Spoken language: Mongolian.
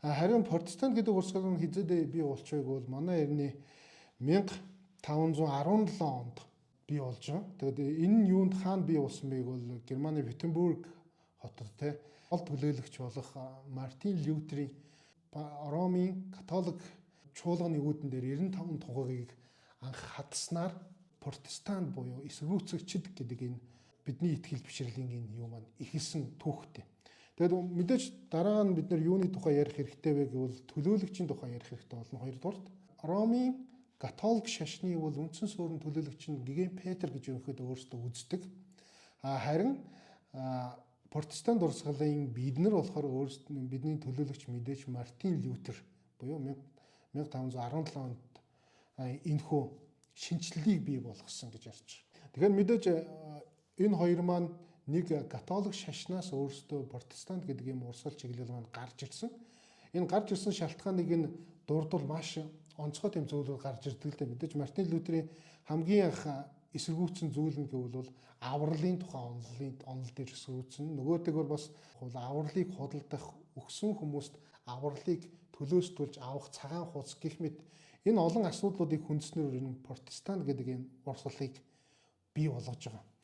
Харин протестант гэдэг урсгал нь хизээд бий болчихвойг бол манай эртний 1517 онд бий болж байгаа. Тэгээд энэ нь юунд хаана бий болсон бэйг бол Германы Виттенбург хотод гол төлөөлөгч болох Мартин Лютерийн Ромын католик чуулганы үүдэн дээр 95 тухайг анх хадснаар протестант буюу эсэргүүцэгчд гэдэг энэ бидний итгэл бишрэлийн энэ юу маань ихэлсэн түүхтэй. Тэгээд мэдээж дараа нь бид нар юуны тухай ярих хэрэгтэй вэ гэвэл төлөөлөгчийн тухай ярих хэрэгтэй болно. Хоёрдугаар Ромын католик шашны бол үндсэн суурин төлөөлөгч нь Гиген Петр гэж өнөхөд өөрсдөө үздэг. Харин протестант урсгалын бид нар болохоор өөрсдөө бидний төлөөлөгч мэдээж Мартин Лютер буюу 1517 онд энэхүү шинжлэлийг бий болгосон гэж ярьж байгаа. Тэгэхээр мэдээж энэ хоёр маань нэг католик шашнаас өөрсдөө протестант гэдэг юм урсгал чиглэл маань гарч ирсэн. Энэ гарч ирсэн шалтгааныг нь дурдвал маш онцгой тэм зүйлүүд гарч ирдэг л дээ. Мэдээж Мартин Лютерийн хамгийн анх эсэргүүцсэн зүйл нь гэвэл авралын тухай онол дээр эсэргүүцсэн. Нөгөөтэйгөр бас авралыг худалдах өгсөн хүмүүст авралыг төлөөсдүүлж авах цагаан хуц гэх мэт энэ олон асуудлуудыг хүндэснээр энэ протестант гэдэг энэ урсгалыг бий болгож байгаа.